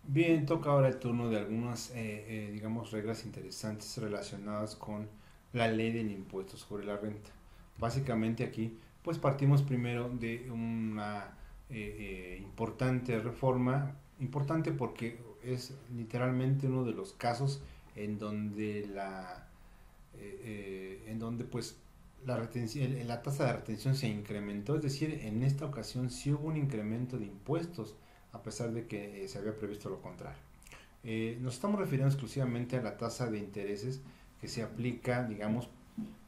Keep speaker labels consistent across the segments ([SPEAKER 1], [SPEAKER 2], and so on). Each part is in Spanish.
[SPEAKER 1] Bien, toca ahora el turno de algunas, digamos, reglas interesantes relacionadas con la ley del impuesto sobre la renta. Básicamente aquí, pues partimos primero de una importante reforma, importante porque es literalmente uno de los casos en donde en donde pues la tasa de retención se incrementó, es decir, en esta ocasión sí hubo un incremento de impuestos a pesar de que se había previsto lo contrario. Nos estamos refiriendo exclusivamente a la tasa de intereses que se aplica, digamos,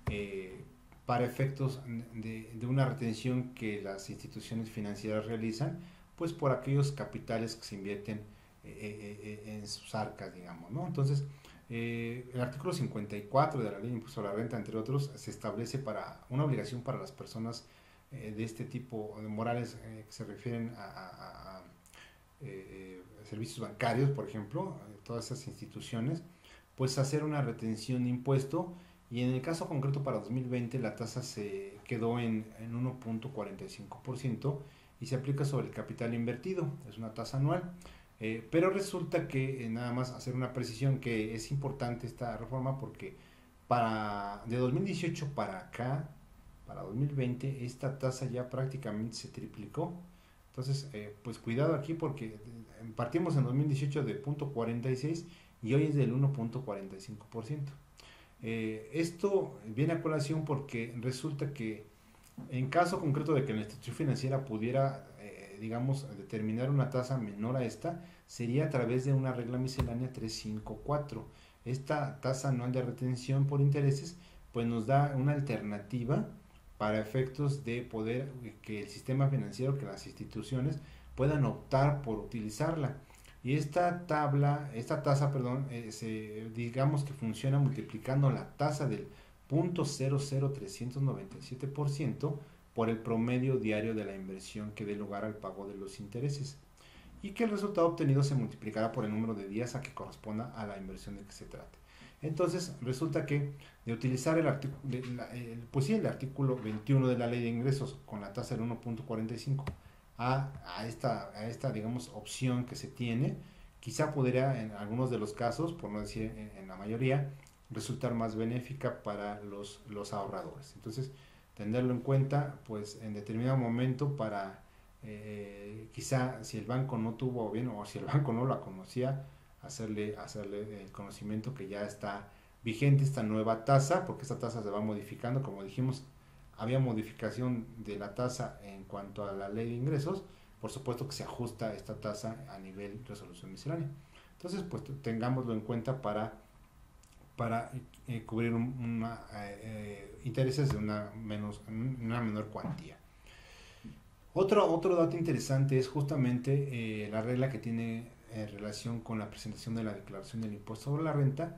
[SPEAKER 1] eh, para efectos de una retención que las instituciones financieras realizan, pues por aquellos capitales que se invierten en sus arcas, digamos, ¿no? Entonces, el artículo 54 de la ley de impuesto a la renta, entre otros, se establece para una obligación para las personas de este tipo de morales que se refieren a servicios bancarios, por ejemplo, todas esas instituciones, pues hacer una retención de impuesto y en el caso concreto para 2020 la tasa se quedó en 1.45% y se aplica sobre el capital invertido, es una tasa anual. Pero resulta que nada más hacer una precisión que es importante esta reforma porque de 2018 para acá, para 2020, esta tasa ya prácticamente se triplicó. Entonces, pues cuidado aquí porque partimos en 2018 de 0.46 y hoy es del 1.45%. Esto viene a colación porque resulta que en caso concreto de que la institución financiera pudiera, digamos, determinar una tasa menor a esta, sería a través de una regla miscelánea 354. Esta tasa anual de retención por intereses, pues nos da una alternativa para efectos de poder que el sistema financiero, que las instituciones puedan optar por utilizarla. Y esta tasa, perdón, digamos que funciona multiplicando la tasa del 0.00397% por el promedio diario de la inversión que dé lugar al pago de los intereses y que el resultado obtenido se multiplicará por el número de días a que corresponda a la inversión de que se trate. Entonces, resulta que de utilizar pues sí, el artículo 21 de la ley de ingresos con la tasa del 1.45 digamos, opción que se tiene, quizá podría en algunos de los casos, por no decir en la mayoría, resultar más benéfica para los ahorradores. Entonces, tenerlo en cuenta, pues en determinado momento para quizá si el banco no tuvo bien o si el banco no la conocía, hacerle el conocimiento que ya está vigente esta nueva tasa, porque esta tasa se va modificando, como dijimos, había modificación de la tasa en cuanto a la ley de ingresos, por supuesto que se ajusta esta tasa a nivel resolución miscelánea. Entonces, pues tengámoslo en cuenta para cubrir intereses de una menor cuantía. Otro dato interesante es justamente la regla que tiene relación con la presentación de la declaración del impuesto sobre la renta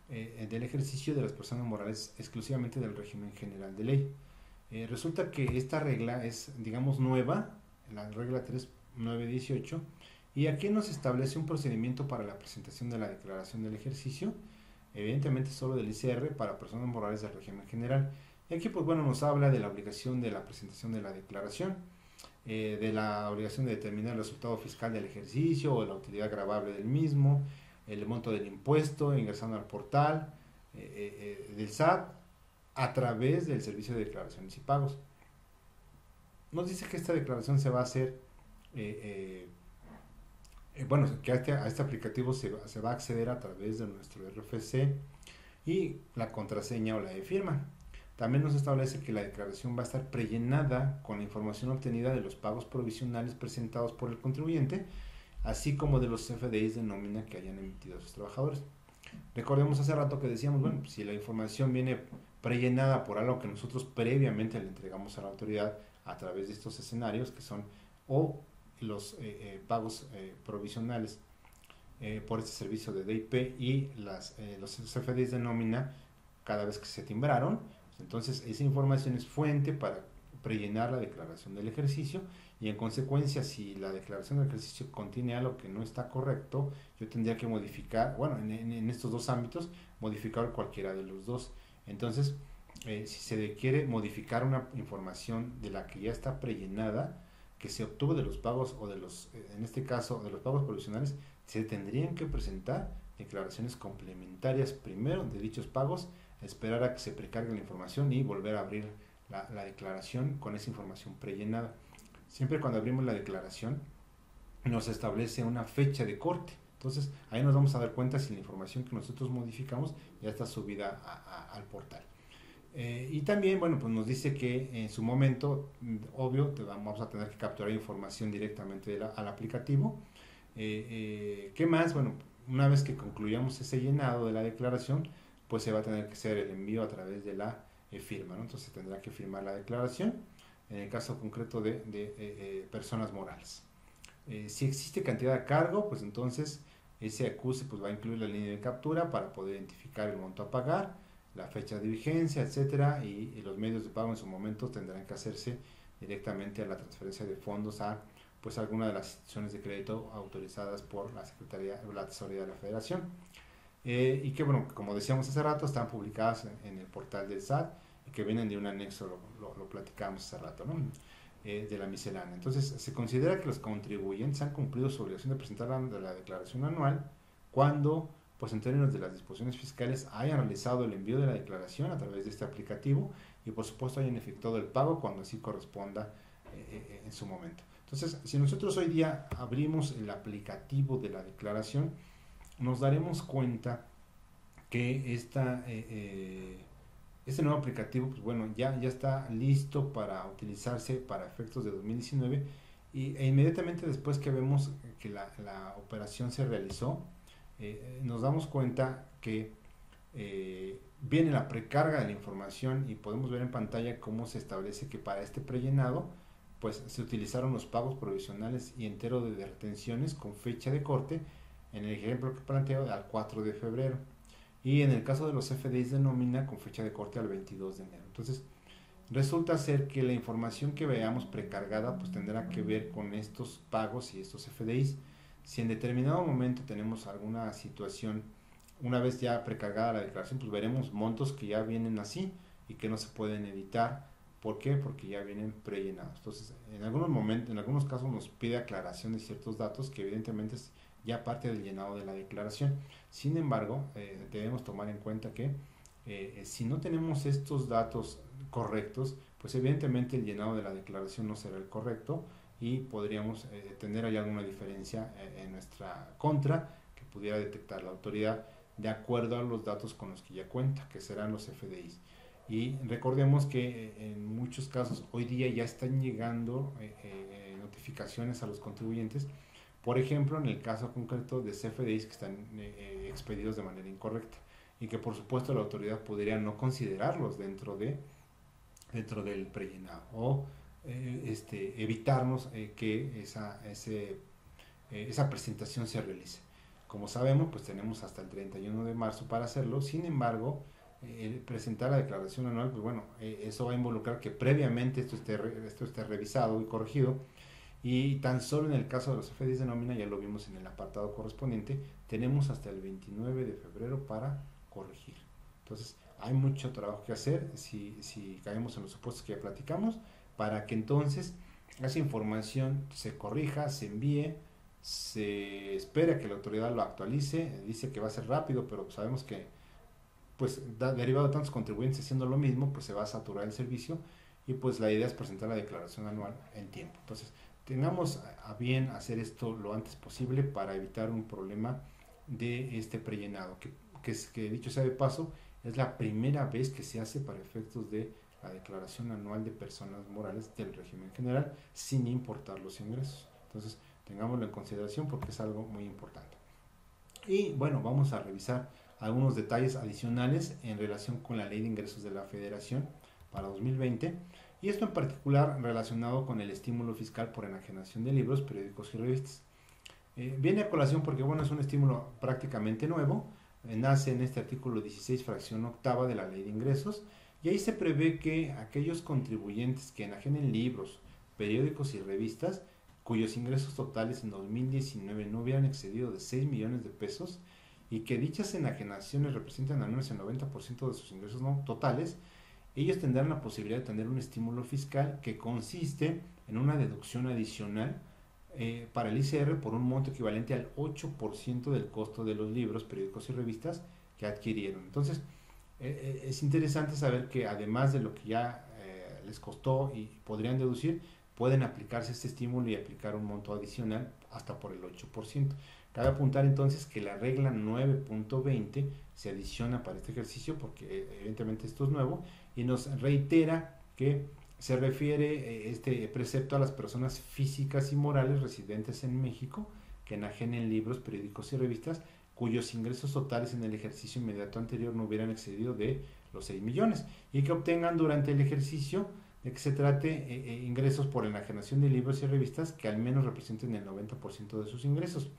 [SPEAKER 1] del ejercicio de las personas morales exclusivamente del régimen general de ley. Resulta que esta regla es, digamos, nueva, la regla 3918, y aquí nos establece un procedimiento para la presentación de la declaración del ejercicio, evidentemente solo del ICR para personas morales del régimen general. Y aquí, pues bueno, nos habla de la obligación de la presentación de la declaración, de la obligación de determinar el resultado fiscal del ejercicio o la utilidad gravable del mismo, el monto del impuesto ingresando al portal del SAT a través del servicio de declaraciones y pagos. Nos dice que esta declaración se va a hacer, bueno, que a este aplicativo se va a acceder a través de nuestro RFC y la contraseña o la de firma. También nos establece que la declaración va a estar prellenada con la información obtenida de los pagos provisionales presentados por el contribuyente, así como de los CFDIs de nómina que hayan emitido a sus trabajadores. Recordemos hace rato que decíamos, bueno, si la información viene prellenada por algo que nosotros previamente le entregamos a la autoridad a través de estos escenarios, que son o los pagos provisionales por este servicio de DIP y los CFDs de nómina cada vez que se timbraron. Entonces esa información es fuente para prellenar la declaración del ejercicio y en consecuencia si la declaración del ejercicio contiene algo que no está correcto, yo tendría que modificar, bueno, en estos dos ámbitos, modificar cualquiera de los dos. Entonces, si se quiere modificar una información de la que ya está prellenada, que se obtuvo de los pagos o de los, en este caso, de los pagos provisionales, se tendrían que presentar declaraciones complementarias primero de dichos pagos, esperar a que se precargue la información y volver a abrir la declaración con esa información prellenada. Siempre cuando abrimos la declaración nos establece una fecha de corte. Entonces ahí nos vamos a dar cuenta si la información que nosotros modificamos ya está subida al portal. Y también, bueno, pues nos dice que en su momento, obvio, vamos a tener que capturar información directamente al aplicativo. ¿Qué más? Bueno, una vez que concluyamos ese llenado de la declaración, pues se va a tener que hacer el envío a través de la firma, ¿no? Entonces tendrá que firmar la declaración, en el caso concreto de personas morales. Si existe cantidad a cargo, pues entonces ese acuse pues va a incluir la línea de captura para poder identificar el monto a pagar, la fecha de vigencia, etcétera, y los medios de pago en su momento tendrán que hacerse directamente a la transferencia de fondos a pues alguna de las instituciones de crédito autorizadas por la Secretaría o la Tesorería de la Federación. Y que, bueno, como decíamos hace rato, están publicadas en el portal del SAT y que vienen de un anexo, lo platicamos hace rato, ¿no? De la miscelánea. Entonces, se considera que los contribuyentes han cumplido su obligación de presentar la declaración anual cuando, pues en términos de las disposiciones fiscales, hayan realizado el envío de la declaración a través de este aplicativo y, por supuesto, hayan efectuado el pago cuando así corresponda en su momento. Entonces, si nosotros hoy día abrimos el aplicativo de la declaración, nos daremos cuenta que este nuevo aplicativo, pues bueno, ya está listo para utilizarse para efectos de 2019 e inmediatamente después que vemos que la operación se realizó, nos damos cuenta que viene la precarga de la información y podemos ver en pantalla cómo se establece que para este prellenado pues se utilizaron los pagos provisionales y entero de retenciones con fecha de corte, en el ejemplo que planteo, al 4 de febrero. Y en el caso de los FDIs de nómina, con fecha de corte al 22 de enero. Entonces, resulta ser que la información que veamos precargada pues tendrá que ver con estos pagos y estos FDIs. Si en determinado momento tenemos alguna situación, una vez ya precargada la declaración, pues veremos montos que ya vienen así y que no se pueden editar. ¿Por qué? Porque ya vienen prellenados. Entonces, en algunos momentos, en algunos casos nos pide aclaración de ciertos datos que evidentemente es ya parte del llenado de la declaración. Sin embargo, debemos tomar en cuenta que si no tenemos estos datos correctos, pues evidentemente el llenado de la declaración no será el correcto y podríamos tener ahí alguna diferencia en nuestra contra que pudiera detectar la autoridad de acuerdo a los datos con los que ya cuenta, que serán los FDIs. Y recordemos que en muchos casos hoy día ya están llegando notificaciones a los contribuyentes, por ejemplo en el caso concreto de CFDIs que están expedidos de manera incorrecta y que por supuesto la autoridad podría no considerarlos dentro del prellenado o evitarnos que esa presentación se realice. Como sabemos, pues tenemos hasta el 31 de marzo para hacerlo. Sin embargo, presentar la declaración anual, pues bueno, eso va a involucrar que previamente esto esté revisado y corregido, y tan solo en el caso de los FDIs de nómina, ya lo vimos en el apartado correspondiente, tenemos hasta el 29 de febrero para corregir. Entonces hay mucho trabajo que hacer si caemos en los supuestos que ya platicamos, para que entonces esa información se corrija, se envíe, se espera que la autoridad lo actualice. Dice que va a ser rápido, pero sabemos que pues derivado de tantos contribuyentes haciendo lo mismo, pues se va a saturar el servicio y pues la idea es presentar la declaración anual en tiempo. Entonces, tengamos a bien hacer esto lo antes posible para evitar un problema de este prellenado, que dicho sea de paso, es la primera vez que se hace para efectos de la declaración anual de personas morales del régimen general, sin importar los ingresos. Entonces, tengámoslo en consideración porque es algo muy importante. Y bueno, vamos a revisar algunos detalles adicionales en relación con la Ley de Ingresos de la Federación para 2020, y esto en particular relacionado con el estímulo fiscal por enajenación de libros, periódicos y revistas. Viene a colación porque bueno, es un estímulo prácticamente nuevo, nace en este artículo 16, fracción octava de la Ley de Ingresos, y ahí se prevé que aquellos contribuyentes que enajenen libros, periódicos y revistas, cuyos ingresos totales en 2019 no hubieran excedido de 6 millones de pesos, y que dichas enajenaciones representan al menos el 90% de sus ingresos no totales, ellos tendrán la posibilidad de tener un estímulo fiscal que consiste en una deducción adicional para el ICR por un monto equivalente al 8% del costo de los libros, periódicos y revistas que adquirieron. Entonces, es interesante saber que además de lo que ya les costó y podrían deducir, pueden aplicarse este estímulo y aplicar un monto adicional hasta por el 8%. Cabe apuntar entonces que la regla 9.20 se adiciona para este ejercicio porque evidentemente esto es nuevo y nos reitera que se refiere este precepto a las personas físicas y morales residentes en México que enajenen libros, periódicos y revistas cuyos ingresos totales en el ejercicio inmediato anterior no hubieran excedido de los 6 millones y que obtengan durante el ejercicio de que se trate ingresos por enajenación de libros y revistas que al menos representen el 90% de sus ingresos.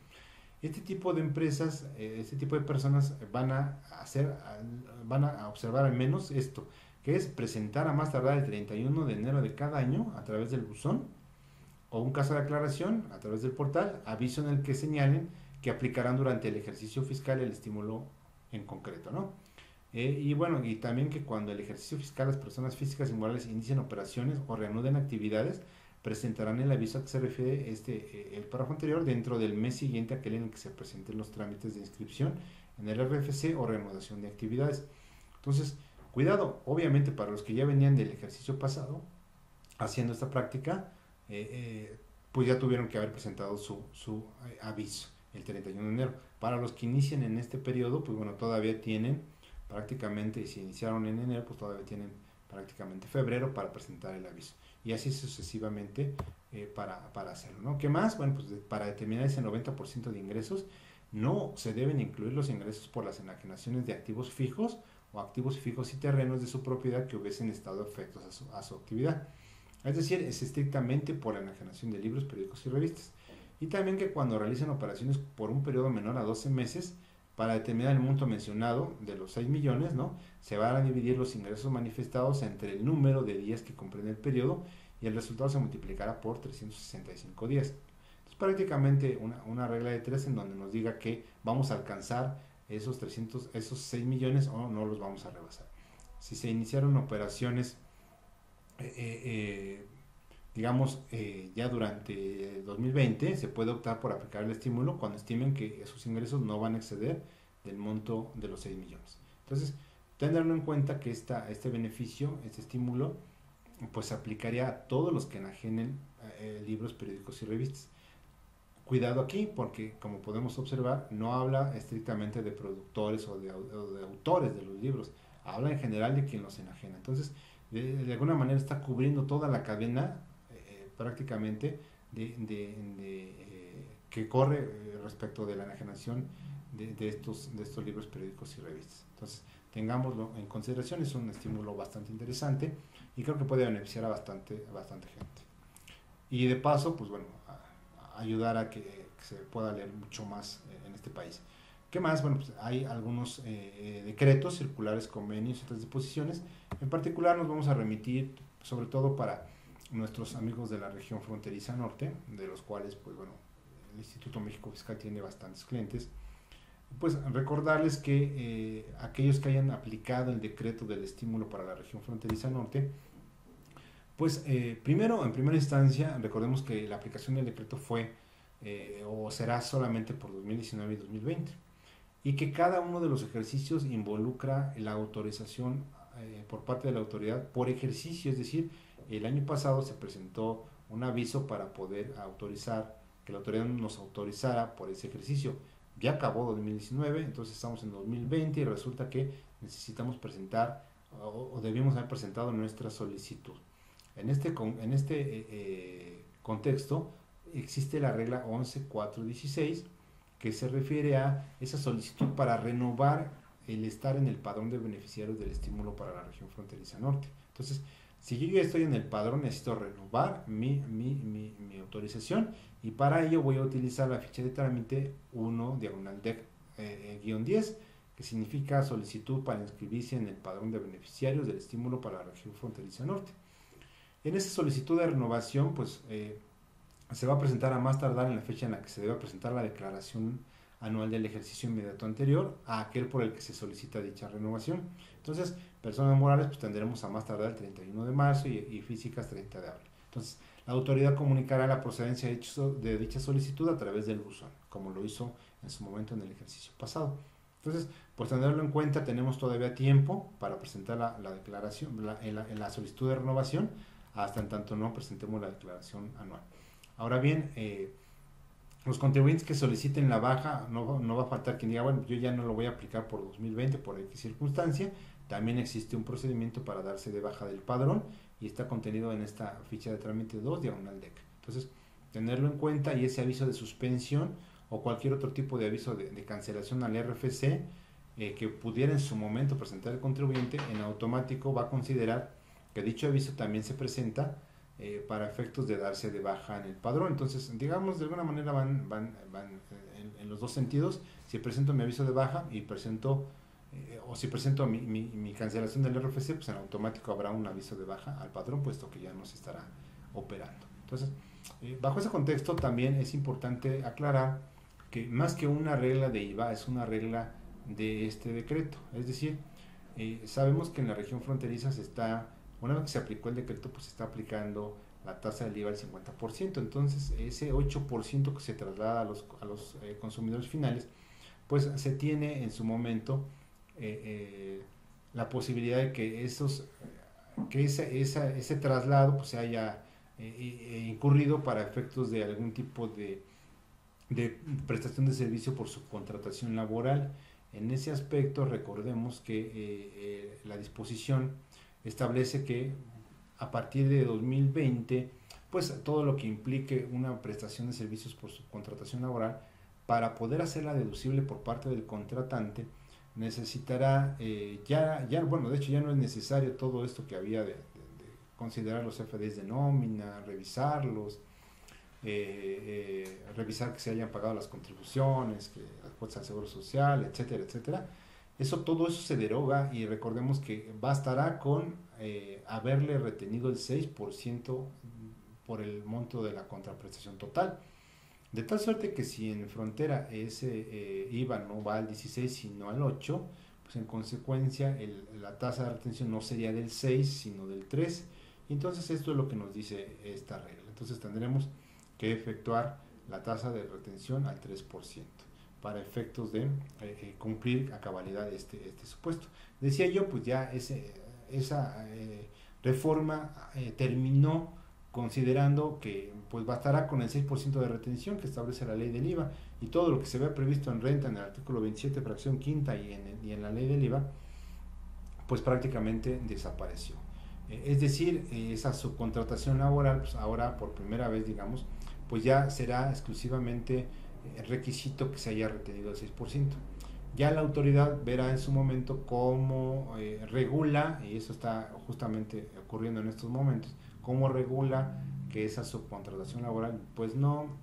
[SPEAKER 1] Este tipo de empresas, este tipo de personas van a observar al menos esto, que es presentar a más tardar el 31 de enero de cada año a través del buzón o un caso de aclaración a través del portal, aviso en el que señalen que aplicarán durante el ejercicio fiscal el estímulo en concreto, ¿no? Y bueno, y también que cuando el ejercicio fiscal las personas físicas y morales inicien operaciones o reanuden actividades, presentarán el aviso a que se refiere el párrafo anterior dentro del mes siguiente a aquel en el que se presenten los trámites de inscripción en el RFC o reanudación de actividades. Entonces, cuidado, obviamente para los que ya venían del ejercicio pasado haciendo esta práctica, pues ya tuvieron que haber presentado su aviso el 31 de enero. Para los que inician en este periodo, pues bueno, todavía tienen prácticamente, si iniciaron en enero, pues todavía tienen prácticamente febrero para presentar el aviso. Y así sucesivamente para hacerlo, ¿no? ¿Qué más? Bueno, pues para determinar ese 90% de ingresos, no se deben incluir los ingresos por las enajenaciones de activos fijos o activos fijos y terrenos de su propiedad que hubiesen estado afectos a su actividad. Es decir, es estrictamente por la enajenación de libros, periódicos y revistas. Y también que cuando realicen operaciones por un periodo menor a 12 meses, para determinar el monto mencionado de los 6 millones, ¿no? Se van a dividir los ingresos manifestados entre el número de días que comprende el periodo y el resultado se multiplicará por 365 días. Entonces, prácticamente una regla de 3 en donde nos diga que vamos a alcanzar esos 6 millones o no los vamos a rebasar. Si se iniciaron operaciones, digamos, ya durante 2020, se puede optar por aplicar el estímulo cuando estimen que esos ingresos no van a exceder del monto de los 6 millones. Entonces, tendrán en cuenta que este beneficio, este estímulo, pues se aplicaría a todos los que enajenen libros, periódicos y revistas. Cuidado aquí, porque como podemos observar, no habla estrictamente de productores o de autores de los libros, habla en general de quien los enajena. Entonces, de alguna manera está cubriendo toda la cadena prácticamente que corre respecto de la enajenación de estos libros, periódicos y revistas. Entonces, tengámoslo en consideración, es un estímulo bastante interesante y creo que puede beneficiar a bastante gente. Y de paso, pues bueno, ayudar a que se pueda leer mucho más en este país. ¿Qué más? Bueno, pues hay algunos decretos, circulares, convenios y otras disposiciones. En particular nos vamos a remitir sobre todo para nuestros amigos de la región fronteriza norte, de los cuales, pues bueno, el Instituto México Fiscal tiene bastantes clientes. Pues recordarles que aquellos que hayan aplicado el decreto del estímulo para la región fronteriza norte, pues primero, en primera instancia, recordemos que la aplicación del decreto fue o será solamente por 2019 y 2020 y que cada uno de los ejercicios involucra la autorización por parte de la autoridad por ejercicio, es decir, el año pasado se presentó un aviso para poder autorizar, que la autoridad nos autorizara por ese ejercicio. Ya acabó 2019, entonces estamos en 2020 y resulta que necesitamos presentar o debimos haber presentado nuestra solicitud. En este contexto existe la regla 11.416 que se refiere a esa solicitud para renovar el estar en el padrón de beneficiarios del estímulo para la región fronteriza norte. Entonces, si yo ya estoy en el padrón, necesito renovar mi autorización y para ello voy a utilizar la ficha de trámite 1/DEC-10, que significa solicitud para inscribirse en el padrón de beneficiarios del estímulo para la región fronteriza norte. En esa solicitud de renovación, pues se va a presentar a más tardar en la fecha en la que se debe presentar la declaración anual del ejercicio inmediato anterior a aquel por el que se solicita dicha renovación. Entonces, personas morales pues tendremos a más tardar el 31 de marzo y físicas 30 de abril. Entonces, la autoridad comunicará la procedencia de dicha solicitud a través del buzón, como lo hizo en su momento en el ejercicio pasado. Entonces, pues tenerlo en cuenta, tenemos todavía tiempo para presentar la declaración, en la solicitud de renovación, hasta en tanto no presentemos la declaración anual. Ahora bien, los contribuyentes que soliciten la baja, no va a faltar quien diga, bueno, yo ya no lo voy a aplicar por 2020, por X circunstancia. También existe un procedimiento para darse de baja del padrón y está contenido en esta ficha de trámite 2, diagonal DEC. Entonces, tenerlo en cuenta, y ese aviso de suspensión o cualquier otro tipo de aviso de cancelación al RFC que pudiera en su momento presentar el contribuyente, en automático va a considerar que dicho aviso también se presenta para efectos de darse de baja en el padrón. Entonces, digamos, de alguna manera van en los dos sentidos. Si presento mi aviso de baja y presento, o si presento mi cancelación del RFC, pues en automático habrá un aviso de baja al padrón, puesto que ya no se estará operando. Entonces, bajo ese contexto también es importante aclarar que más que una regla de IVA, es una regla de este decreto. Es decir, sabemos que en la región fronteriza una vez que se aplicó el decreto, pues se está aplicando la tasa del IVA al 50%. Entonces, ese 8% que se traslada a los consumidores finales, pues se tiene en su momento la posibilidad de que ese traslado pues se haya incurrido para efectos de algún tipo de prestación de servicio por subcontratación laboral. En ese aspecto, recordemos que la disposición establece que a partir de 2020, pues todo lo que implique una prestación de servicios por subcontratación laboral, para poder hacerla deducible por parte del contratante, necesitará, bueno, de hecho ya no es necesario todo esto que había de considerar los FDIs de nómina, revisarlos, revisar que se hayan pagado las contribuciones, que las cuotas al seguro social, etcétera, etcétera. Todo eso se deroga, y recordemos que bastará con haberle retenido el 6% por el monto de la contraprestación total. De tal suerte que si en frontera ese IVA no va al 16 sino al 8, pues en consecuencia la tasa de retención no sería del 6 sino del 3. Y entonces esto es lo que nos dice esta regla. Entonces tendremos que efectuar la tasa de retención al 3% para efectos de cumplir a cabalidad este supuesto. Decía yo, pues ya esa reforma terminó considerando que pues bastará con el 6% de retención que establece la ley del IVA, y todo lo que se vea previsto en renta en el artículo 27 fracción quinta y en la ley del IVA pues prácticamente desapareció. Es decir, esa subcontratación laboral, pues ahora por primera vez, digamos, pues ya será exclusivamente requisito que se haya retenido el 6%. Ya la autoridad verá en su momento cómo regula, y eso está justamente ocurriendo en estos momentos, cómo regula que esa subcontratación laboral pues no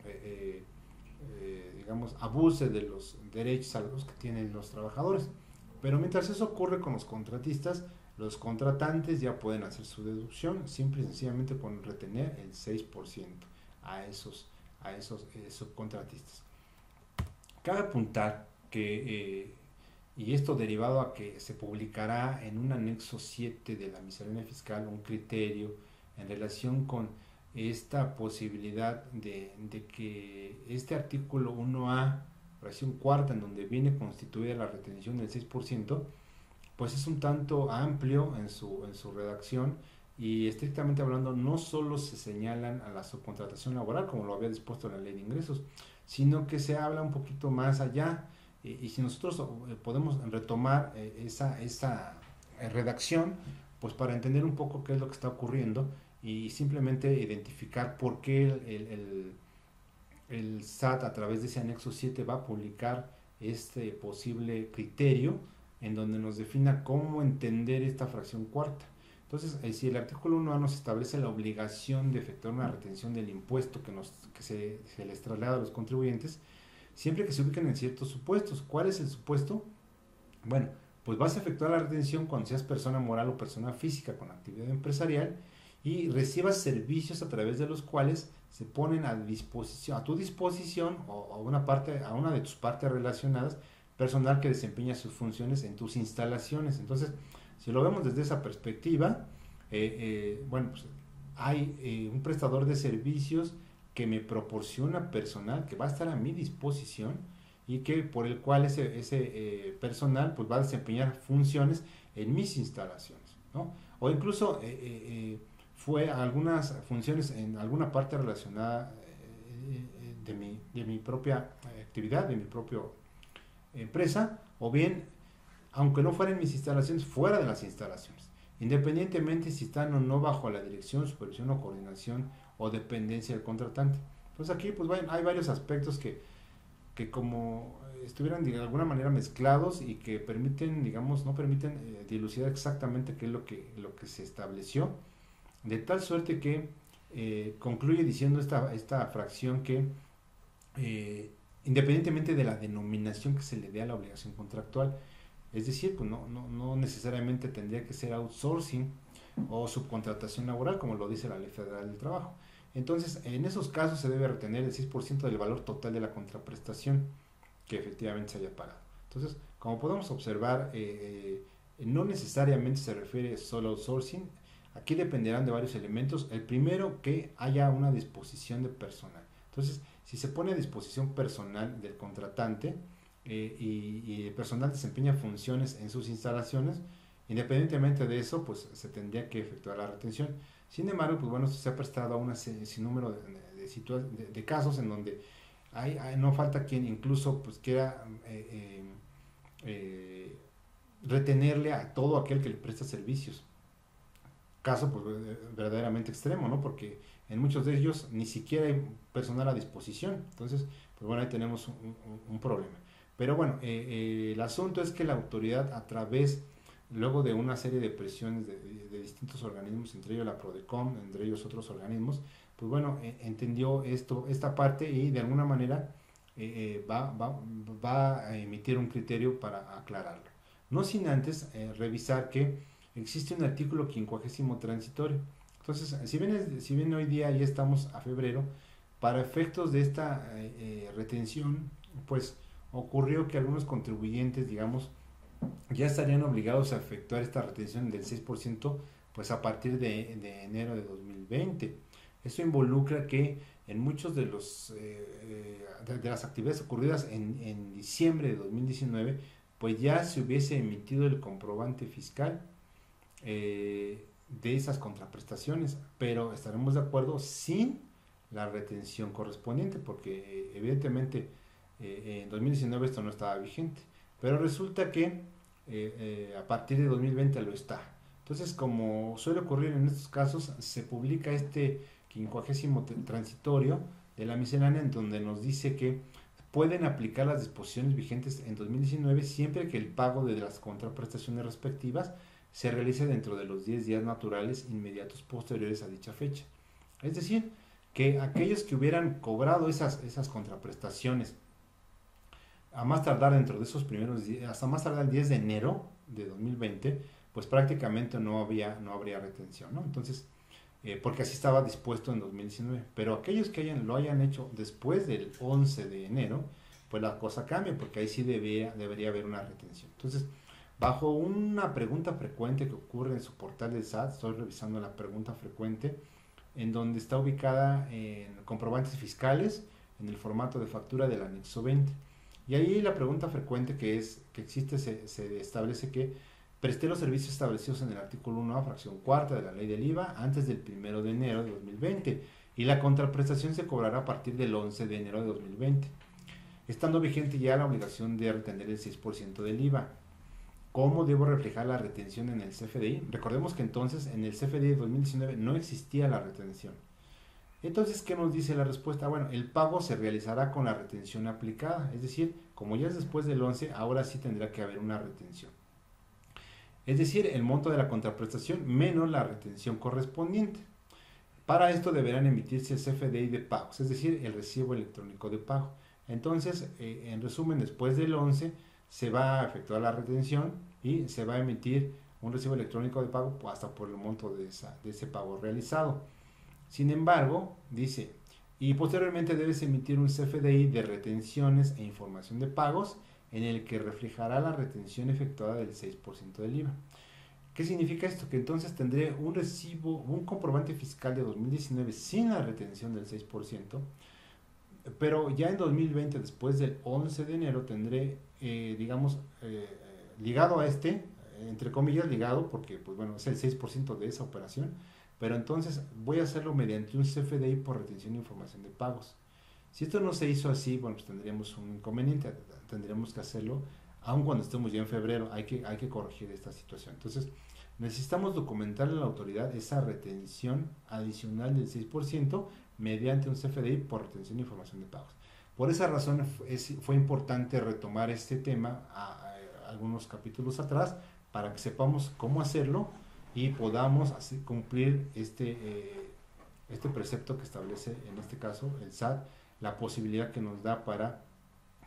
[SPEAKER 1] digamos abuse de los derechos a los que tienen los trabajadores. Pero mientras eso ocurre con los contratistas, los contratantes ya pueden hacer su deducción simple y sencillamente con retener el 6% a esos subcontratistas. Cabe apuntar que, y esto derivado a que se publicará en un anexo 7 de la miscelánea fiscal un criterio en relación con esta posibilidad de que este artículo 1A, fracción cuarta, en donde viene constituida la retención del 6%, pues es un tanto amplio en su redacción, y estrictamente hablando no solo se señalan a la subcontratación laboral como lo había dispuesto la ley de ingresos, sino que se habla un poquito más allá, y si nosotros podemos retomar esa redacción pues para entender un poco qué es lo que está ocurriendo y simplemente identificar por qué el SAT a través de ese anexo 7 va a publicar este posible criterio en donde nos defina cómo entender esta fracción cuarta. Entonces, si el artículo 1A nos establece la obligación de efectuar una retención del impuesto que se les traslada a los contribuyentes, siempre que se ubiquen en ciertos supuestos. ¿Cuál es el supuesto? Bueno, pues vas a efectuar la retención cuando seas persona moral o persona física con actividad empresarial y recibas servicios a través de los cuales se ponen a tu disposición o a una de tus partes relacionadas, personal que desempeña sus funciones en tus instalaciones. Entonces, si lo vemos desde esa perspectiva, bueno, pues hay un prestador de servicios que me proporciona personal que va a estar a mi disposición y que por el cual ese personal pues va a desempeñar funciones en mis instalaciones, ¿no? O incluso fue algunas funciones en alguna parte relacionada de mi propia actividad, de mi propia empresa, o bien, aunque no fueran mis instalaciones, fuera de las instalaciones, independientemente si están o no bajo la dirección, supervisión o coordinación o dependencia del contratante. Entonces aquí pues bueno, hay varios aspectos que como estuvieran de alguna manera mezclados y que permiten, digamos, no permiten dilucidar exactamente qué es lo que se estableció, de tal suerte que concluye diciendo esta fracción que independientemente de la denominación que se le dé a la obligación contractual, es decir, pues no necesariamente tendría que ser outsourcing o subcontratación laboral, como lo dice la Ley Federal del Trabajo. Entonces, en esos casos se debe retener el 6% del valor total de la contraprestación que efectivamente se haya pagado. Entonces, como podemos observar, no necesariamente se refiere solo a outsourcing. Aquí dependerán de varios elementos. El primero, que haya una disposición de personal. Entonces, si se pone a disposición personal del contratante y el personal desempeña funciones en sus instalaciones, independientemente de eso, pues se tendría que efectuar la retención. Sin embargo, pues bueno, se ha prestado a un sinnúmero de casos en donde no falta quien incluso pues quiera retenerle a todo aquel que le presta servicios. Caso pues verdaderamente extremo, ¿no? Porque en muchos de ellos ni siquiera hay personal a disposición. Entonces, pues bueno, ahí tenemos un problema. Pero bueno, el asunto es que la autoridad a través, luego de una serie de presiones de distintos organismos, entre ellos la PRODECON, entre ellos otros organismos, pues bueno, entendió esta parte y de alguna manera va a emitir un criterio para aclararlo. No sin antes revisar que existe un artículo 50 transitorio. Entonces, si bien hoy día ya estamos a febrero, para efectos de esta retención, pues ocurrió que algunos contribuyentes, digamos, ya estarían obligados a efectuar esta retención del 6% pues a partir de enero de 2020. Eso involucra que en muchos de las actividades ocurridas en diciembre de 2019, pues ya se hubiese emitido el comprobante fiscal de esas contraprestaciones, pero estaremos de acuerdo sin la retención correspondiente, porque evidentemente en 2019 esto no estaba vigente, pero resulta que a partir de 2020 lo está. Entonces, como suele ocurrir en estos casos, se publica este 50 transitorio de la miscelánea en donde nos dice que pueden aplicar las disposiciones vigentes en 2019 siempre que el pago de las contraprestaciones respectivas se realice dentro de los 10 días naturales inmediatos posteriores a dicha fecha. Es decir, que aquellos que hubieran cobrado esas contraprestaciones a más tardar dentro de esos primeros días, hasta más tardar el 10 de enero de 2020, pues prácticamente no habría retención, ¿no? Entonces, porque así estaba dispuesto en 2019. Pero aquellos que lo hayan hecho después del 11 de enero, pues la cosa cambia, porque ahí sí debería haber una retención. Entonces, bajo una pregunta frecuente que ocurre en su portal del SAT, estoy revisando la pregunta frecuente, en donde está ubicada en comprobantes fiscales, en el formato de factura del anexo 20. Y ahí la pregunta frecuente que existe se establece que presté los servicios establecidos en el artículo 1A, fracción cuarta de la ley del IVA antes del 1 de enero de 2020 y la contraprestación se cobrará a partir del 11 de enero de 2020, estando vigente ya la obligación de retener el 6% del IVA. ¿Cómo debo reflejar la retención en el CFDI? Recordemos que entonces en el CFDI de 2019 no existía la retención. Entonces, ¿qué nos dice la respuesta? Bueno, el pago se realizará con la retención aplicada, es decir, como ya es después del 11, ahora sí tendrá que haber una retención. Es decir, el monto de la contraprestación menos la retención correspondiente. Para esto deberán emitirse el CFDI de pagos, es decir, el recibo electrónico de pago. Entonces, en resumen, después del 11 se va a efectuar la retención y se va a emitir un recibo electrónico de pago hasta por el monto de ese pago realizado. Sin embargo, dice, y posteriormente debes emitir un CFDI de retenciones e información de pagos en el que reflejará la retención efectuada del 6% del IVA. ¿Qué significa esto? Que entonces tendré un recibo, un comprobante fiscal de 2019 sin la retención del 6%, pero ya en 2020, después del 11 de enero, tendré, digamos, ligado a este, entre comillas, ligado, porque, pues bueno, es el 6% de esa operación, pero entonces voy a hacerlo mediante un CFDI por retención de información de pagos. Si esto no se hizo así, bueno, pues tendríamos un inconveniente, tendríamos que hacerlo, aun cuando estemos ya en febrero, hay que corregir esta situación. Entonces, necesitamos documentarle a la autoridad esa retención adicional del 6% mediante un CFDI por retención de información de pagos. Por esa razón fue importante retomar este tema a algunos capítulos atrás para que sepamos cómo hacerlo y podamos cumplir este precepto que establece en este caso el SAT, la posibilidad que nos da para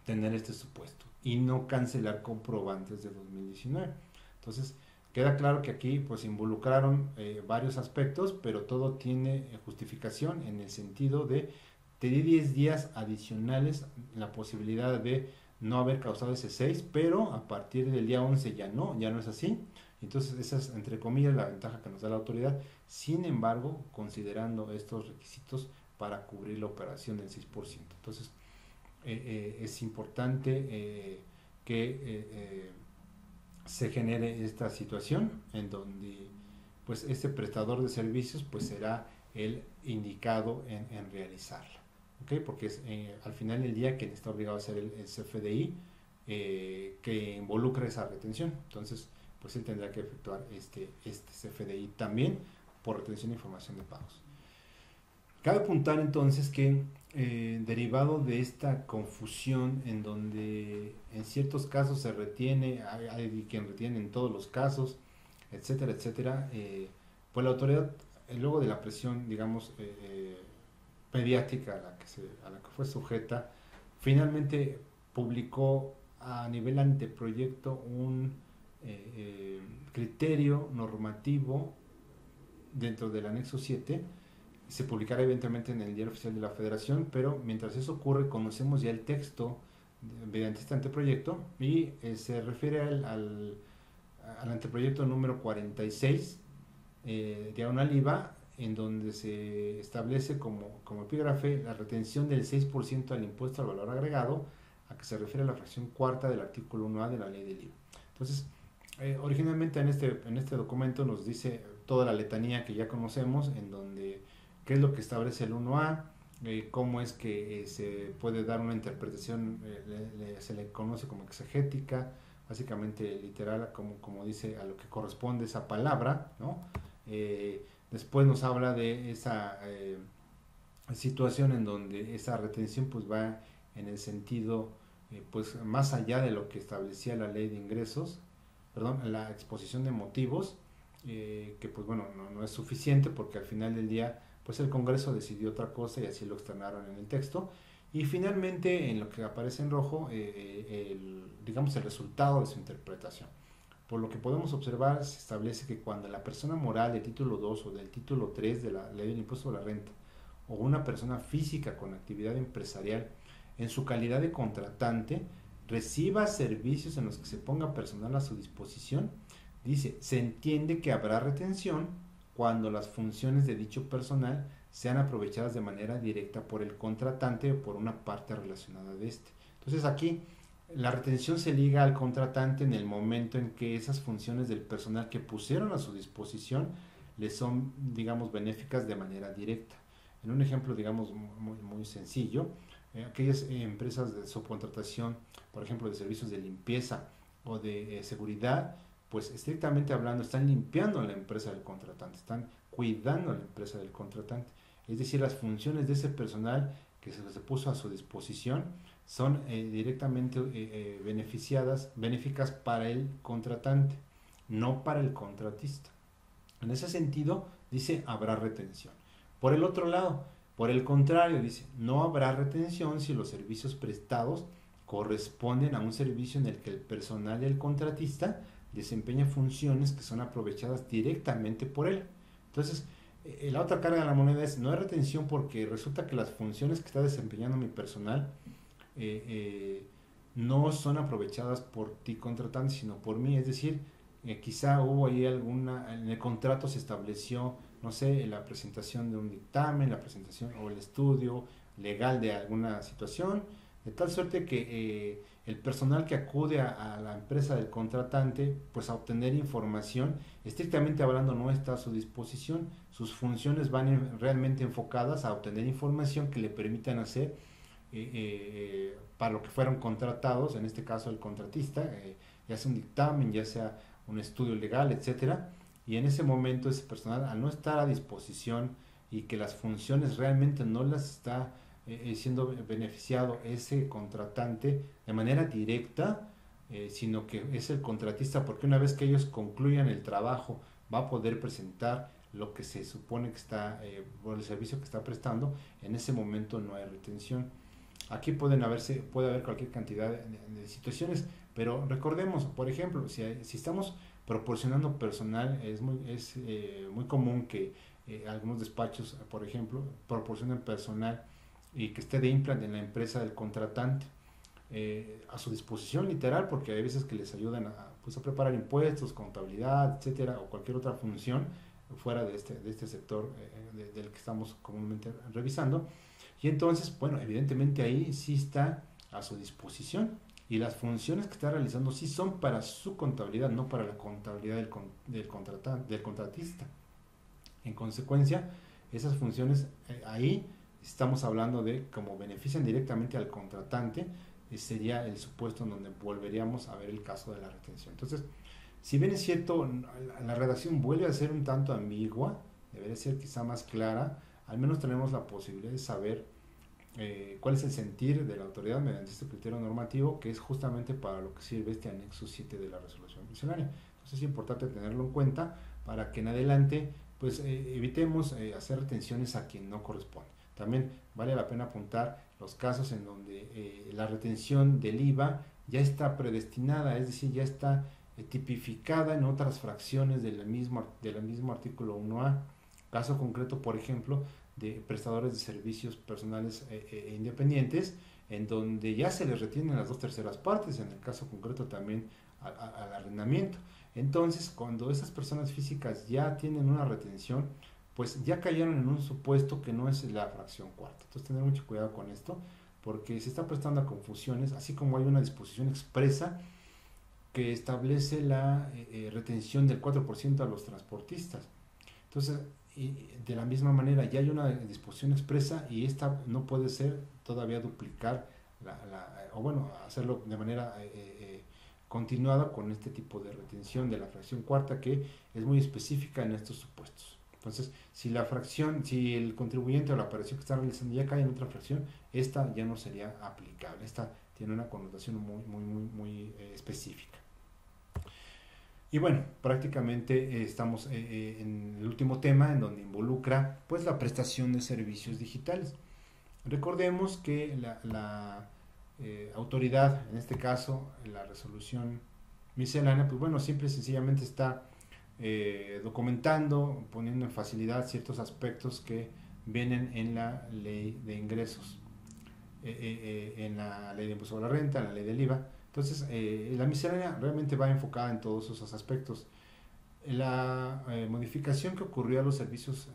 [SPEAKER 1] tener este supuesto y no cancelar comprobantes de 2019. Entonces, queda claro que aquí pues involucraron varios aspectos, pero todo tiene justificación en el sentido de te di 10 días adicionales, la posibilidad de no haber causado ese 6, pero a partir del día 11 ya no es así. Entonces esa es entre comillas la ventaja que nos da la autoridad, sin embargo considerando estos requisitos para cubrir la operación del 6%. Entonces es importante que se genere esta situación en donde pues este prestador de servicios pues será el indicado en realizarla, ¿okay? Porque es al final del día quien está obligado a hacer el CFDI que involucra esa retención. Entonces pues él tendrá que efectuar este CFDI también por retención de información de pagos. Cabe apuntar entonces que derivado de esta confusión en donde en ciertos casos se retiene, hay quien retiene en todos los casos, etcétera, etcétera, pues la autoridad, luego de la presión, digamos, mediática a la que fue sujeta, finalmente publicó a nivel anteproyecto un criterio normativo dentro del anexo 7. Se publicará evidentemente en el Diario Oficial de la Federación, pero mientras eso ocurre conocemos ya el texto mediante este anteproyecto y se refiere al anteproyecto número 46, diagonal IVA, en donde se establece como epígrafe la retención del 6% al impuesto al valor agregado, a que se refiere a la fracción cuarta del artículo 1A de la ley del IVA. Entonces, originalmente en este documento nos dice toda la letanía que ya conocemos, en donde qué es lo que establece el 1A, cómo es que se puede dar una interpretación, se le conoce como exegética, básicamente literal, como dice a lo que corresponde esa palabra, ¿no? Después nos habla de esa situación en donde esa retención pues va en el sentido pues más allá de lo que establecía la ley de ingresos, perdón, la exposición de motivos, que pues bueno, no es suficiente porque al final del día pues el Congreso decidió otra cosa y así lo externaron en el texto. Y finalmente, en lo que aparece en rojo, digamos el resultado de su interpretación. Por lo que podemos observar, se establece que cuando la persona moral del título 2 o del título 3 de la ley del impuesto a la renta, o una persona física con actividad empresarial, en su calidad de contratante, reciba servicios en los que se ponga personal a su disposición, dice, se entiende que habrá retención cuando las funciones de dicho personal sean aprovechadas de manera directa por el contratante o por una parte relacionada de este. Entonces aquí la retención se liga al contratante en el momento en que esas funciones del personal que pusieron a su disposición le son, digamos, benéficas de manera directa. En un ejemplo, digamos, muy sencillo, aquellas empresas de subcontratación, por ejemplo, de servicios de limpieza o de seguridad, pues estrictamente hablando están limpiando a la empresa del contratante, están cuidando a la empresa del contratante. Es decir, las funciones de ese personal que se puso a su disposición son directamente benéficas para el contratante, no para el contratista. En ese sentido, dice, habrá retención. Por el otro lado, por el contrario, dice, no habrá retención si los servicios prestados corresponden a un servicio en el que el personal del contratista desempeña funciones que son aprovechadas directamente por él. Entonces, la otra cara de la moneda es, no hay retención porque resulta que las funciones que está desempeñando mi personal no son aprovechadas por ti contratante, sino por mí. Es decir, quizá hubo ahí alguna, en el contrato se estableció, no sé, la presentación de un dictamen, la presentación o el estudio legal de alguna situación, de tal suerte que el personal que acude a la empresa del contratante, pues a obtener información, estrictamente hablando no está a su disposición, sus funciones van realmente enfocadas a obtener información que le permitan hacer para lo que fueron contratados, en este caso el contratista, ya sea un dictamen, ya sea un estudio legal, etcétera, y en ese momento ese personal, al no estar a disposición y que las funciones realmente no las está siendo beneficiado ese contratante de manera directa, sino que es el contratista, porque una vez que ellos concluyan el trabajo va a poder presentar lo que se supone que está por el servicio que está prestando. En ese momento no hay retención. Aquí puede haber cualquier cantidad de situaciones, pero recordemos, por ejemplo, si estamos proporcionando personal, muy común que algunos despachos, por ejemplo, proporcionen personal y que esté de implant en la empresa del contratante a su disposición literal, porque hay veces que les ayudan pues, a preparar impuestos, contabilidad, etcétera, o cualquier otra función fuera de este sector del que estamos comúnmente revisando. Y entonces, bueno, evidentemente ahí sí está a su disposición y las funciones que está realizando sí son para su contabilidad, no para la contabilidad del contratista. En consecuencia, esas funciones ahí estamos hablando de como benefician directamente al contratante, sería el supuesto en donde volveríamos a ver el caso de la retención. Entonces, si bien es cierto, la redacción vuelve a ser un tanto ambigua, debería ser quizá más clara, al menos tenemos la posibilidad de saber cuál es el sentir de la autoridad mediante este criterio normativo, que es justamente para lo que sirve este anexo 7 de la resolución miscelánea. Entonces es importante tenerlo en cuenta para que en adelante pues evitemos hacer retenciones a quien no corresponde. También vale la pena apuntar los casos en donde la retención del IVA ya está predestinada, es decir, ya está tipificada en otras fracciones del mismo artículo 1A. Caso concreto, por ejemplo, de prestadores de servicios personales independientes, en donde ya se les retienen las 2/3 partes, en el caso concreto también al arrendamiento. Entonces, cuando esas personas físicas ya tienen una retención, pues ya cayeron en un supuesto que no es la fracción cuarta. Entonces, tener mucho cuidado con esto, porque se está prestando a confusiones, así como hay una disposición expresa que establece la retención del 4% a los transportistas. Entonces, de la misma manera, ya hay una disposición expresa y esta no puede ser todavía duplicar o bueno, hacerlo de manera continuada con este tipo de retención de la fracción cuarta, que es muy específica en estos supuestos. Entonces, si el contribuyente o la operación que está realizando ya cae en otra fracción, esta ya no sería aplicable. Esta tiene una connotación muy específica. Y bueno, prácticamente estamos en el último tema en donde involucra pues la prestación de servicios digitales. Recordemos que la autoridad, en este caso la resolución miscelánea, pues bueno, simple y sencillamente está documentando, poniendo en facilidad ciertos aspectos que vienen en la ley de ingresos, en la ley de impuesto a la renta, en la ley del IVA. Entonces, la miscelánea realmente va enfocada en todos esos aspectos. La modificación que ocurrió a los servicios,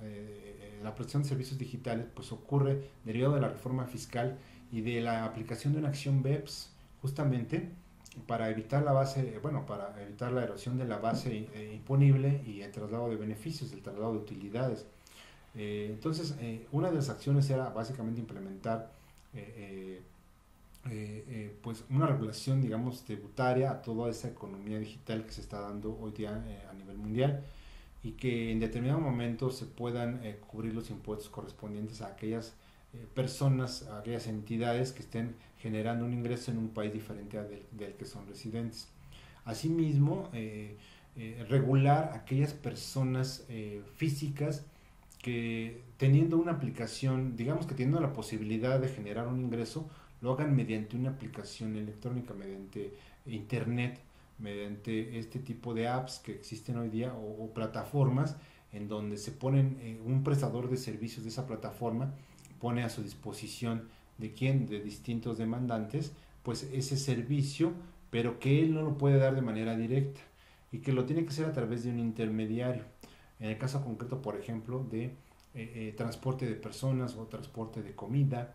[SPEAKER 1] la prestación de servicios digitales, pues ocurre derivado de la reforma fiscal y de la aplicación de una acción BEPS, justamente para evitar para evitar la erosión de la base imponible y el traslado de beneficios, el traslado de utilidades. Entonces, una de las acciones era básicamente implementar pues una regulación, digamos, tributaria a toda esa economía digital que se está dando hoy día a nivel mundial, y que en determinado momento se puedan cubrir los impuestos correspondientes a aquellas personas, a aquellas entidades que estén generando un ingreso en un país diferente del que son residentes. Asimismo, regular aquellas personas físicas que teniendo una aplicación, digamos que teniendo la posibilidad de generar un ingreso, lo hagan mediante una aplicación electrónica, mediante internet, mediante este tipo de apps que existen hoy día o plataformas en donde se ponen un prestador de servicios de esa plataforma pone a su disposición de distintos demandantes, pues ese servicio, pero que él no lo puede dar de manera directa. y que lo tiene que hacer a través de un intermediario. En el caso concreto, por ejemplo, de transporte de personas o transporte de comida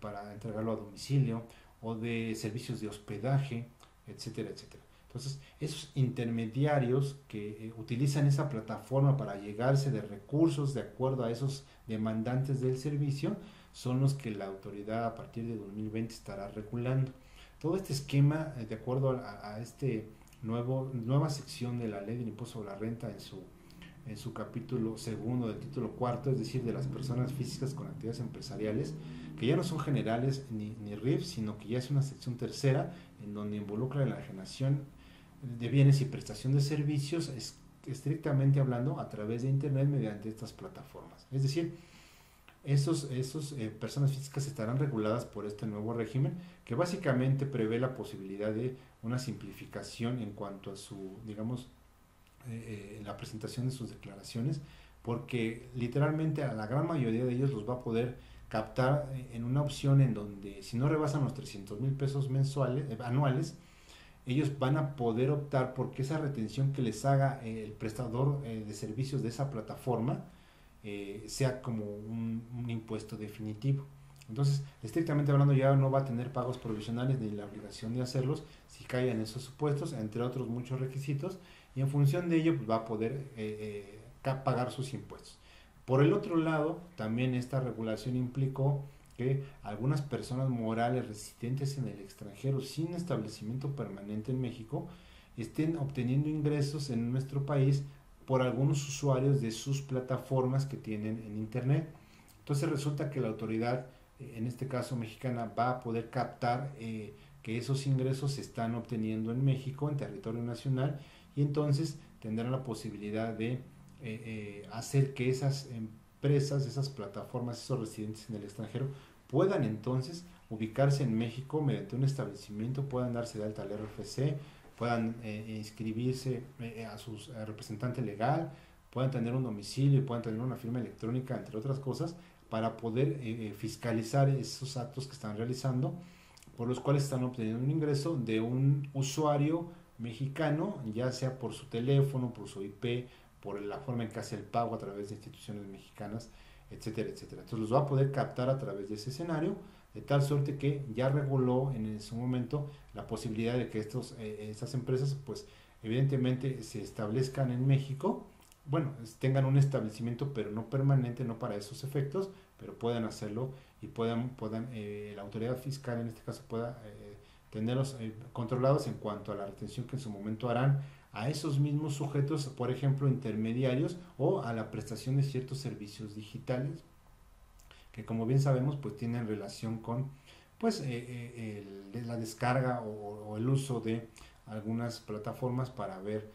[SPEAKER 1] para entregarlo a domicilio o de servicios de hospedaje, etcétera, etcétera. Entonces, esos intermediarios que utilizan esa plataforma para llegarse de recursos de acuerdo a esos demandantes del servicio son los que la autoridad a partir de 2020 estará regulando. Todo este esquema, de acuerdo a este nueva sección de la ley del impuesto sobre la renta en su capítulo segundo del título cuarto, es decir, de las personas físicas con actividades empresariales, que ya no son generales ni RIF, sino que ya es una sección tercera en donde involucra la enajenación de bienes y prestación de servicios, estrictamente hablando a través de Internet mediante estas plataformas. Es decir, esos personas físicas estarán reguladas por este nuevo régimen que básicamente prevé la posibilidad de una simplificación en cuanto a su, digamos, la presentación de sus declaraciones, porque literalmente a la gran mayoría de ellos los va a poder captar en una opción en donde si no rebasan los 300,000 pesos mensuales, anuales, ellos van a poder optar porque esa retención que les haga el prestador de servicios de esa plataforma sea como un impuesto definitivo. Entonces, estrictamente hablando, ya no va a tener pagos provisionales ni la obligación de hacerlos si cae en esos supuestos, entre otros muchos requisitos, y en función de ello pues, va a poder pagar sus impuestos. Por el otro lado, también esta regulación implicó que algunas personas morales residentes en el extranjero sin establecimiento permanente en México estén obteniendo ingresos en nuestro país por algunos usuarios de sus plataformas que tienen en Internet. Entonces resulta que la autoridad, en este caso mexicana, va a poder captar que esos ingresos se están obteniendo en México, en territorio nacional, y entonces tendrán la posibilidad de hacer que esas empresas, esas plataformas, esos residentes en el extranjero puedan entonces ubicarse en México mediante un establecimiento, puedan darse de alta al RFC, puedan inscribirse a su representante legal, puedan tener un domicilio y puedan tener una firma electrónica, entre otras cosas, para poder fiscalizar esos actos que están realizando, por los cuales están obteniendo un ingreso de un usuario mexicano, ya sea por su teléfono, por su IP, por la forma en que hace el pago a través de instituciones mexicanas, etcétera, etcétera. Entonces los va a poder captar a través de ese escenario, de tal suerte que ya reguló en su momento la posibilidad de que estas empresas, pues evidentemente se establezcan en México, bueno, tengan un establecimiento pero no permanente, no para esos efectos, pero puedan hacerlo y puedan la autoridad fiscal en este caso pueda tenerlos controlados en cuanto a la retención que en su momento harán a esos mismos sujetos, por ejemplo, intermediarios o a la prestación de ciertos servicios digitales que como bien sabemos pues tienen relación con pues la descarga o el uso de algunas plataformas para ver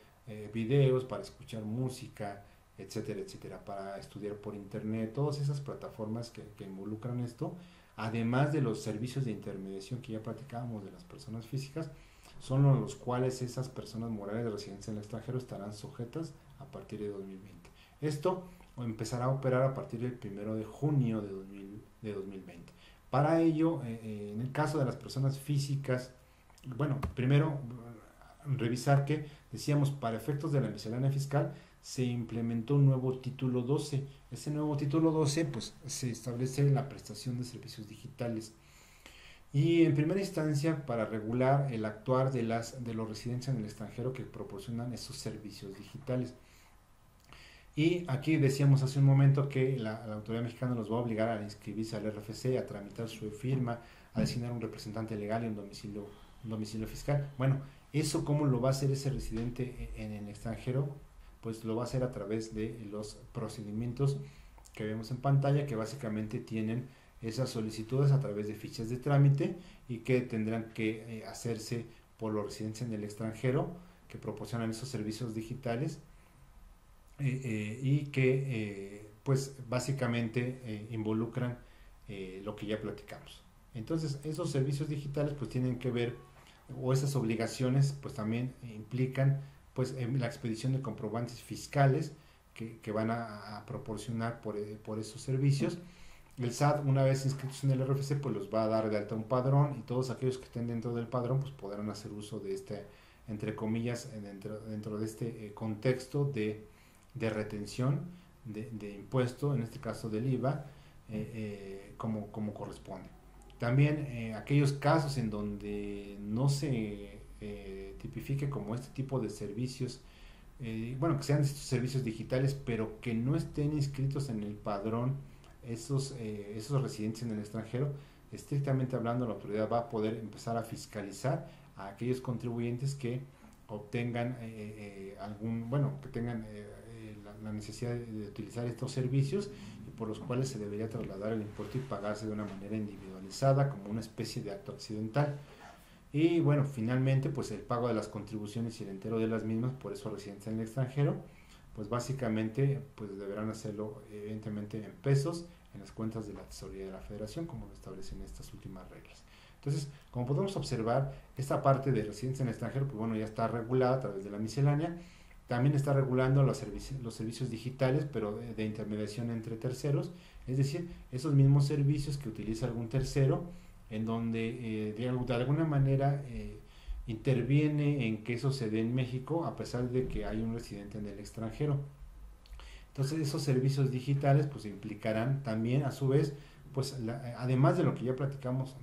[SPEAKER 1] videos, para escuchar música, etcétera, etcétera, para estudiar por internet, todas esas plataformas que involucran esto, además de los servicios de intermediación que ya platicábamos de las personas físicas, son los cuales esas personas morales de residencia en el extranjero estarán sujetas a partir de 2020. Esto empezará a operar a partir del 1 de junio de 2020. Para ello, en el caso de las personas físicas, bueno, primero revisar que, decíamos, para efectos de la miscelánea fiscal, se implementó un nuevo título 12. Ese nuevo título 12, pues, se establece la prestación de servicios digitales. Y en primera instancia, para regular el actuar de los residentes en el extranjero que proporcionan esos servicios digitales. Y aquí decíamos hace un momento que la autoridad mexicana los va a obligar a inscribirse al RFC, a tramitar su firma, a designar un representante legal y un domicilio fiscal. Bueno, ¿eso cómo lo va a hacer ese residente en el extranjero? Pues lo va a hacer a través de los procedimientos que vemos en pantalla, que básicamente tienen esas solicitudes a través de fichas de trámite y que tendrán que hacerse por los residentes en el extranjero que proporcionan esos servicios digitales y que pues básicamente involucran lo que ya platicamos. Entonces esos servicios digitales pues tienen que ver, o esas obligaciones pues también implican pues la expedición de comprobantes fiscales que van a proporcionar por esos servicios. El SAT, una vez inscritos en el RFC, pues los va a dar de alta un padrón y todos aquellos que estén dentro del padrón pues podrán hacer uso de entre comillas, dentro de este contexto de retención de impuesto, en este caso del IVA, como corresponde. También aquellos casos en donde no se tipifique como este tipo de servicios, bueno, que sean estos servicios digitales, pero que no estén inscritos en el padrón esos residentes en el extranjero, estrictamente hablando, la autoridad va a poder empezar a fiscalizar a aquellos contribuyentes que obtengan que tengan la necesidad de utilizar estos servicios y por los cuales se debería trasladar el impuesto y pagarse de una manera individualizada como una especie de acto accidental. Y bueno, finalmente, pues el pago de las contribuciones y el entero de las mismas por esos residentes en el extranjero, pues básicamente pues deberán hacerlo evidentemente en pesos en las cuentas de la tesorería de la federación, como lo establecen estas últimas reglas. Entonces, como podemos observar, esta parte de residencia en el extranjero, pues bueno, ya está regulada a través de la miscelánea. También está regulando los servicios digitales, pero de intermediación entre terceros, es decir, esos mismos servicios que utiliza algún tercero, en donde de alguna manera interviene en que eso se dé en México, a pesar de que hay un residente en el extranjero. Entonces, esos servicios digitales pues implicarán también, a su vez, pues además de lo que ya platicamos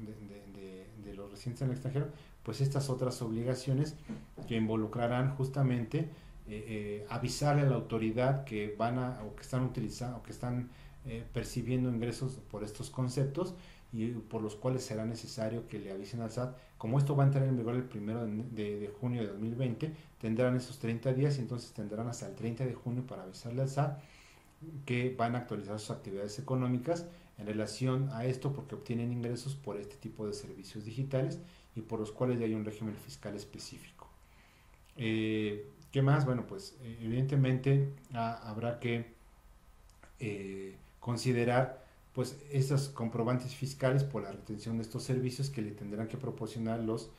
[SPEAKER 1] de los residentes en el extranjero, pues estas otras obligaciones que involucrarán justamente avisarle a la autoridad que o que están utilizando o que están percibiendo ingresos por estos conceptos y por los cuales será necesario que le avisen al SAT. Como esto va a entrar en vigor el 1 de junio de 2020, tendrán esos 30 días y entonces tendrán hasta el 30 de junio para avisarle al SAT que van a actualizar sus actividades económicas en relación a esto, porque obtienen ingresos por este tipo de servicios digitales y por los cuales ya hay un régimen fiscal específico. ¿Qué más? Bueno, pues evidentemente habrá que considerar pues esos comprobantes fiscales por la retención de estos servicios que le tendrán que proporcionar los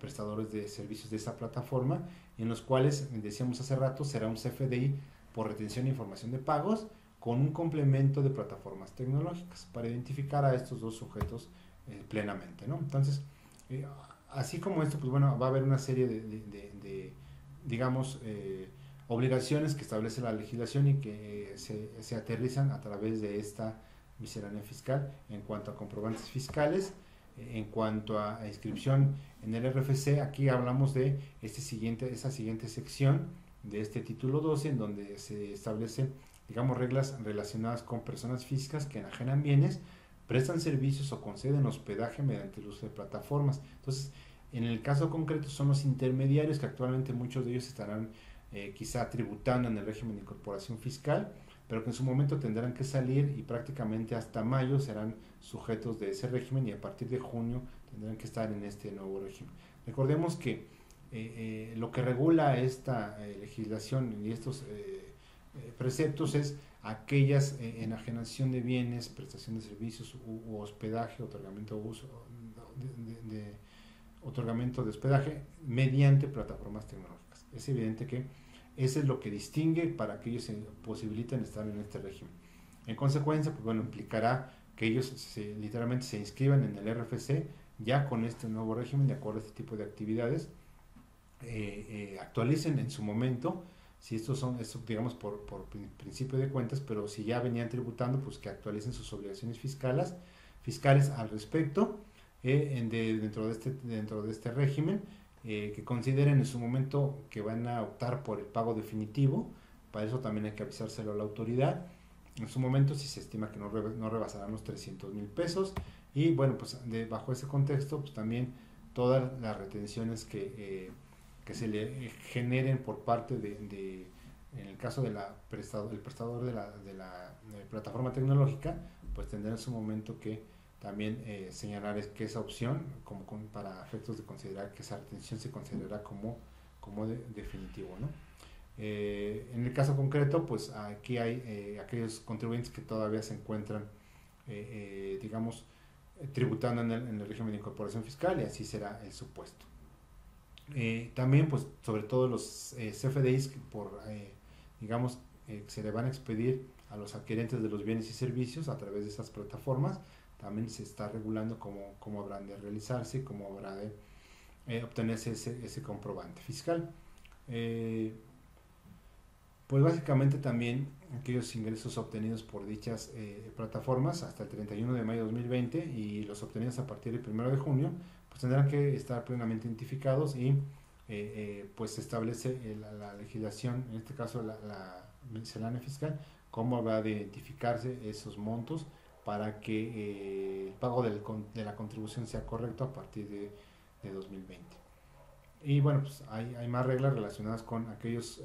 [SPEAKER 1] prestadores de servicios de esa plataforma, en los cuales, decíamos hace rato, será un CFDI por retención de información de pagos con un complemento de plataformas tecnológicas para identificar a estos dos sujetos plenamente, ¿no? Entonces, así como esto, pues bueno, va a haber una serie de digamos, obligaciones que establece la legislación y que se aterrizan a través de esta miscelánea fiscal en cuanto a comprobantes fiscales, en cuanto a inscripción en el RFC. Aquí hablamos de esa siguiente sección de este título 12, en donde se establecen, digamos, reglas relacionadas con personas físicas que enajenan bienes, prestan servicios o conceden hospedaje mediante el uso de plataformas. Entonces, en el caso concreto son los intermediarios, que actualmente muchos de ellos estarán quizá tributando en el régimen de incorporación fiscal, pero que en su momento tendrán que salir y prácticamente hasta mayo serán sujetos de ese régimen y a partir de junio tendrán que estar en este nuevo régimen. Recordemos que lo que regula esta legislación y estos preceptos es aquellas enajenación de bienes, prestación de servicios u hospedaje, otorgamiento de hospedaje mediante plataformas tecnológicas. Es evidente que eso es lo que distingue para que ellos se posibiliten estar en este régimen. En consecuencia, pues bueno, implicará que ellos literalmente se inscriban en el RFC ya con este nuevo régimen de acuerdo a este tipo de actividades, actualicen en su momento, si estos son, digamos, por principio de cuentas, pero si ya venían tributando, pues que actualicen sus obligaciones fiscales al respecto, dentro de este régimen, que consideren en su momento que van a optar por el pago definitivo. Para eso también hay que avisárselo a la autoridad en su momento, si se estima que no rebasarán los 300,000 pesos. Y bueno, pues bajo ese contexto, pues también todas las retenciones que se le generen por parte en el caso del prestador de la plataforma tecnológica, pues tendrá en su momento que también señalar que esa opción, para efectos de considerar que esa retención se considerará como definitivo, ¿no? En el caso concreto, pues aquí hay aquellos contribuyentes que todavía se encuentran, digamos, tributando en el régimen de incorporación fiscal, y así será el supuesto. También, pues, sobre todo los CFDIs digamos, se le van a expedir a los adquirentes de los bienes y servicios a través de esas plataformas. También se está regulando cómo habrán de realizarse, cómo habrá de obtenerse ese comprobante fiscal. Pues básicamente también aquellos ingresos obtenidos por dichas plataformas hasta el 31 de mayo de 2020 y los obtenidos a partir del 1 de junio, pues tendrán que estar plenamente identificados y pues se establece la legislación, en este caso la miscelánea fiscal, cómo va a identificarse esos montos para que el pago de la contribución sea correcto a partir de 2020. Y bueno, pues hay más reglas relacionadas con aquellos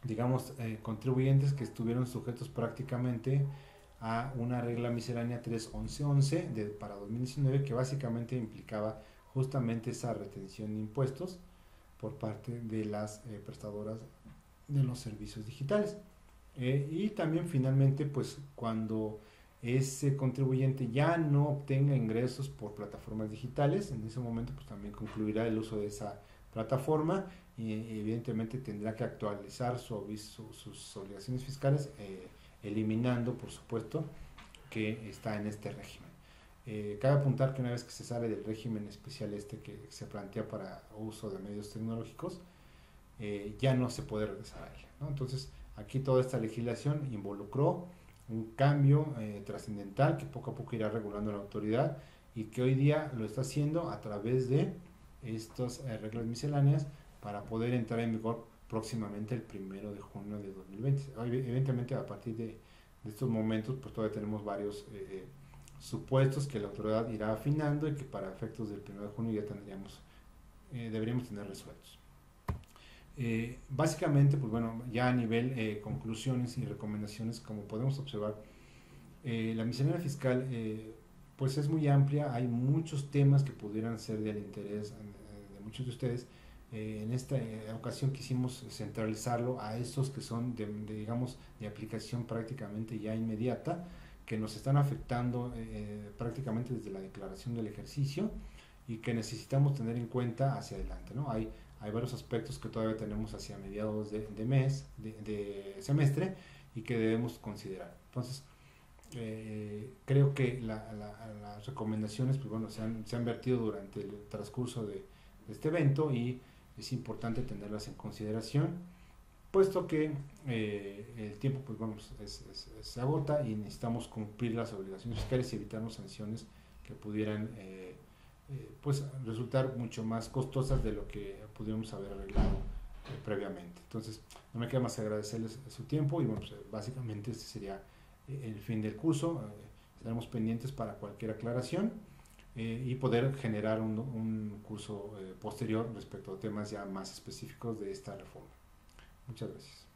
[SPEAKER 1] digamos, contribuyentes que estuvieron sujetos prácticamente a una regla miscelánea 3.11.11 para 2019 que básicamente implicaba justamente esa retención de impuestos por parte de las prestadoras de los servicios digitales. Y también finalmente, pues cuando ese contribuyente ya no obtenga ingresos por plataformas digitales, en ese momento pues también concluirá el uso de esa plataforma y evidentemente tendrá que actualizar sus obligaciones fiscales, eliminando por supuesto que está en este régimen. Cabe apuntar que una vez que se sale del régimen especial que se plantea para uso de medios tecnológicos, ya no se puede regresar a ella, ¿no? Entonces aquí toda esta legislación involucró un cambio trascendental que poco a poco irá regulando la autoridad y que hoy día lo está haciendo a través de estas reglas misceláneas para poder entrar en vigor próximamente el 1 de junio de 2020. Evidentemente a partir de estos momentos pues todavía tenemos varios supuestos que la autoridad irá afinando y que para efectos del 1 de junio ya deberíamos tener resueltos. Básicamente, pues bueno, ya a nivel conclusiones y recomendaciones, como podemos observar, la miscelánea fiscal pues es muy amplia, hay muchos temas que pudieran ser del interés de muchos de ustedes. En esta ocasión quisimos centralizarlo a estos que son digamos, de aplicación prácticamente ya inmediata, que nos están afectando prácticamente desde la declaración del ejercicio y que necesitamos tener en cuenta hacia adelante, ¿no? Hay varios aspectos que todavía tenemos hacia mediados de semestre y que debemos considerar. Entonces, creo que las recomendaciones pues bueno, se han vertido durante el transcurso de este evento y es importante tenerlas en consideración, puesto que el tiempo pues bueno, se agota y necesitamos cumplir las obligaciones fiscales y evitarnos sanciones que pudieran pues resultar mucho más costosas de lo que pudiéramos haber arreglado previamente. Entonces, no me queda más que agradecerles su tiempo y bueno, pues, básicamente este sería el fin del curso. Estaremos pendientes para cualquier aclaración y poder generar un curso posterior respecto a temas ya más específicos de esta reforma. Muchas gracias.